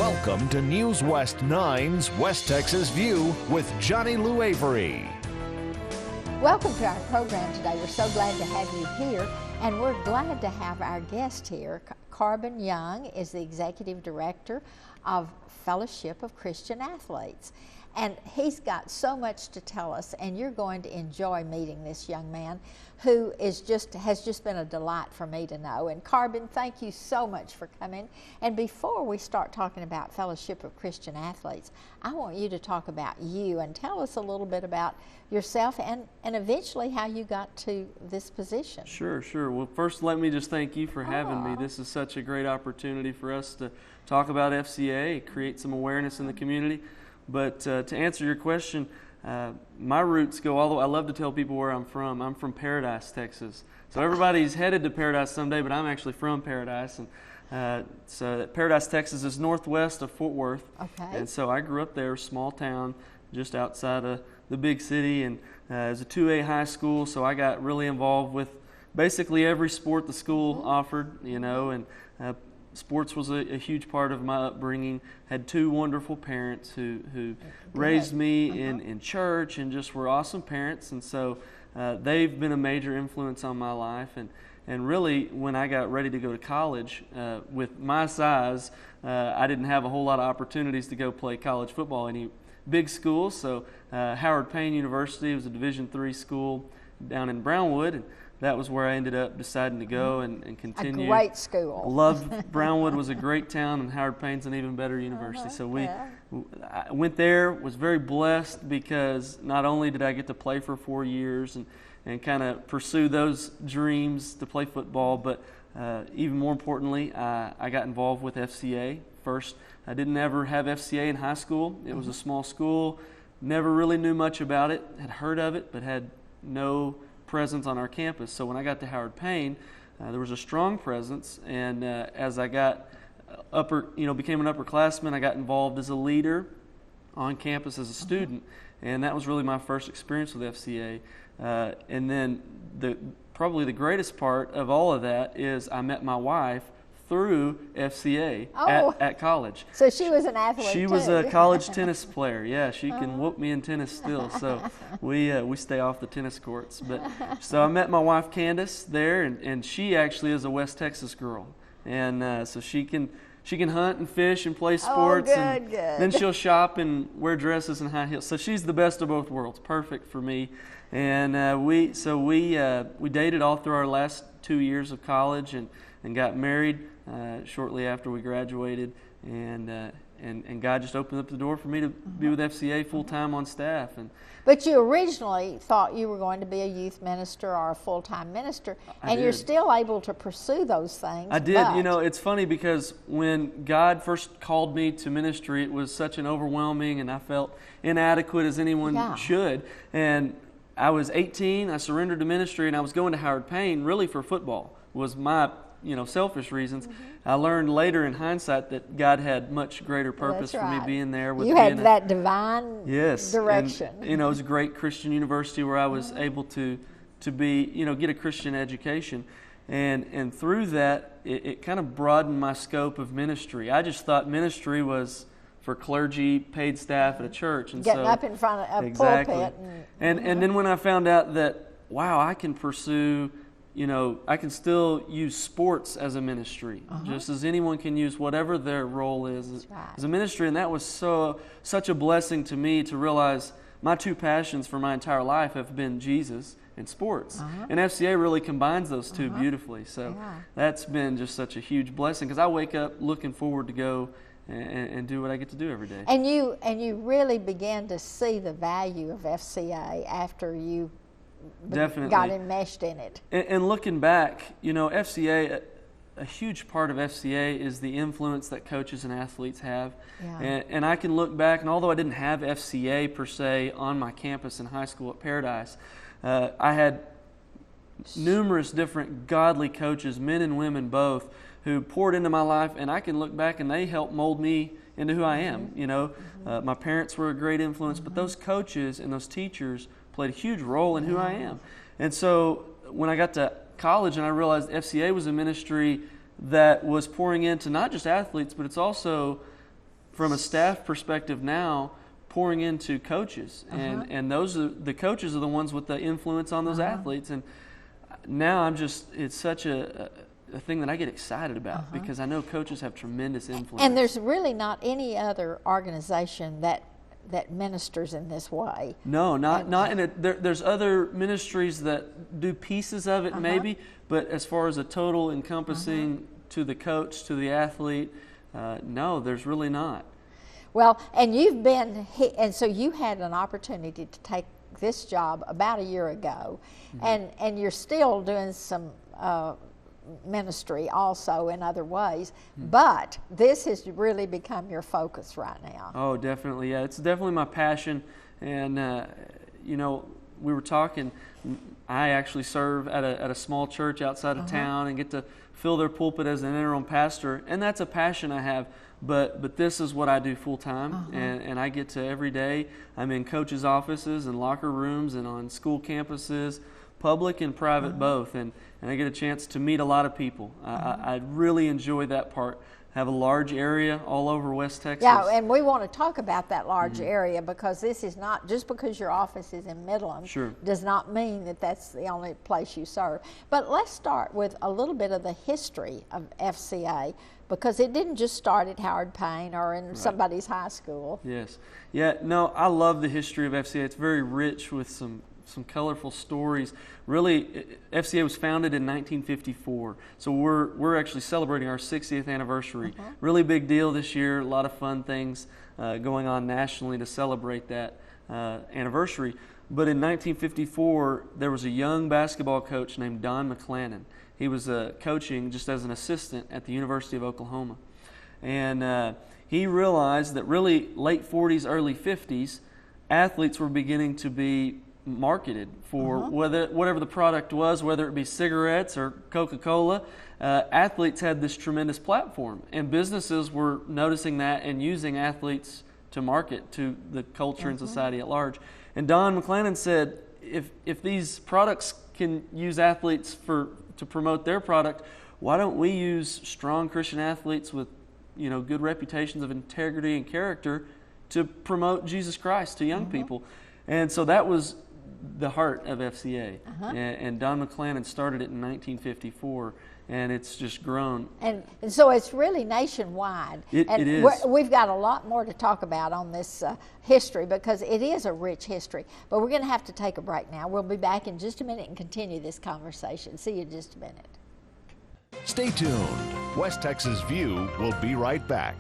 Welcome to News West 9's West Texas View with Johnny Lou Avery. Welcome to our program today. We're so glad to have you here, and we're glad to have our guest here. Corbin Young is the Executive Director of Fellowship of Christian Athletes. And he's got so much to tell us, and you're going to enjoy meeting this young man who has just been a delight for me to know. And Corbin, thank you so much for coming. And before we start talking about Fellowship of Christian Athletes, I want you to talk about you and tell us a little bit about yourself and eventually how you got to this position. Sure. Well, first let me just thank you for having me. This is such a great opportunity for us to talk about FCA, create some awareness in the community. But to answer your question, my roots go all the way. I love to tell people where I'm from. I'm from Paradise, Texas. So everybody's headed to Paradise someday, but I'm actually from Paradise. And so Paradise, Texas is northwest of Fort Worth. Okay. And so I grew up there, small town, just outside of the big city. And it was a 2A high school, so I got really involved with basically every sport the school offered, and sports was a huge part of my upbringing. Had two wonderful parents who raised me in church and just were awesome parents. And so they've been a major influence on my life. And really, when I got ready to go to college, with my size, I didn't have a whole lot of opportunities to go play college football in any big schools. So Howard Payne University was a Division III school down in Brownwood. And that was where I ended up deciding to go and continue. A great school. Loved Brownwood, was a great town, and Howard Payne's an even better university. So I went there, was very blessed because not only did I get to play for 4 years and kind of pursue those dreams to play football, but even more importantly, I got involved with FCA. First, I didn't ever have FCA in high school. It was a small school, never really knew much about it, had heard of it, but had no presence on our campus. So when I got to Howard Payne, there was a strong presence, and as I got became an upperclassman, I got involved as a leader on campus as a student, and that was really my first experience with FCA. And then probably the greatest part of all of that is I met my wife through FCA at college. So she was an athlete. She was a college tennis player. Yeah, she can whoop me in tennis still. So we stay off the tennis courts. But so I met my wife Candace there, and she actually is a West Texas girl, and so she can hunt and fish and play sports, good. Then she'll shop and wear dresses and high heels. So she's the best of both worlds, perfect for me. And we dated all through our last 2 years of college and got married shortly after we graduated, and God just opened up the door for me to be with FCA full time on staff. But you originally thought you were going to be a youth minister or a full-time minister, and you're still able to pursue those things. I did. It's funny because when God first called me to ministry, it was such an overwhelming, and I felt inadequate as anyone should. And I was 18, I surrendered to ministry, and I was going to Howard Payne really for football. Was my selfish reasons. I learned later in hindsight that God had much greater purpose for me being there. You had that divine direction. And, it was a great Christian university where I was able to be, get a Christian education. And through that, it kind of broadened my scope of ministry. I just thought ministry was for clergy, paid staff at a church. And getting up in front of a pulpit. And then when I found out that, wow, I can pursue I can still use sports as a ministry, just as anyone can use whatever their role is as a ministry. And that was such a blessing to me to realize my two passions for my entire life have been Jesus and sports. And FCA really combines those two beautifully. So that's been just such a huge blessing because I wake up looking forward to go and do what I get to do every day. And you really began to see the value of FCA after you definitely got enmeshed in it. And looking back, FCA, a huge part of FCA is the influence that coaches and athletes have. And I can look back, and although I didn't have FCA per se on my campus in high school at Paradise, I had numerous different godly coaches, men and women both, who poured into my life, and I can look back and they helped mold me into who I am. My parents were a great influence, but those coaches and those teachers played a huge role in who I am. And so when I got to college and I realized FCA was a ministry that was pouring into not just athletes, but it's also from a staff perspective now, pouring into coaches, and the coaches are the ones with the influence on those athletes. And now it's such a thing that I get excited about, because I know coaches have tremendous influence. And there's really not any other organization that ministers in this way. No, not in it. There's other ministries that do pieces of it, maybe, but as far as a total encompassing to the coach, to the athlete, no, there's really not. Well, and and so you had an opportunity to take this job about a year ago, and you're still doing some ministry also in other ways, but this has really become your focus right now. Oh, definitely, yeah. It's definitely my passion, and you know, we were talking, I actually serve at a small church outside of town and get to fill their pulpit as an interim pastor, and that's a passion I have, but this is what I do full time, and I get to every day, I'm in coaches' offices and locker rooms and on school campuses, public and private both, and I get a chance to meet a lot of people. I really enjoy that part. Have a large area all over West Texas. Yeah, and we want to talk about that large area, because this is not, just because your office is in Midland, does not mean that that's the only place you serve. But let's start with a little bit of the history of FCA, because it didn't just start at Howard Payne or in somebody's high school. Yes. Yeah, no, I love the history of FCA. It's very rich with some colorful stories. Really, FCA was founded in 1954, so we're actually celebrating our 60th anniversary. Really big deal this year. A lot of fun things going on nationally to celebrate that anniversary. But in 1954, there was a young basketball coach named Don McClannon. He was coaching just as an assistant at the University of Oklahoma, and he realized that really late 40s, early 50s, athletes were beginning to be marketed for whatever the product was, whether it be cigarettes or Coca-Cola. Athletes had this tremendous platform, and businesses were noticing that and using athletes to market to the culture and society at large. And Don McClannon said, if these products can use athletes to promote their product, why don't we use strong Christian athletes with good reputations of integrity and character to promote Jesus Christ to young people? And so that was the heart of FCA, and Don McClannon started it in 1954, and it's just grown. And so it's really nationwide. It is. We've got a lot more to talk about on this history, because it is a rich history. But we're going to have to take a break now. We'll be back in just a minute and continue this conversation. See you in just a minute. Stay tuned. West Texas View will be right back.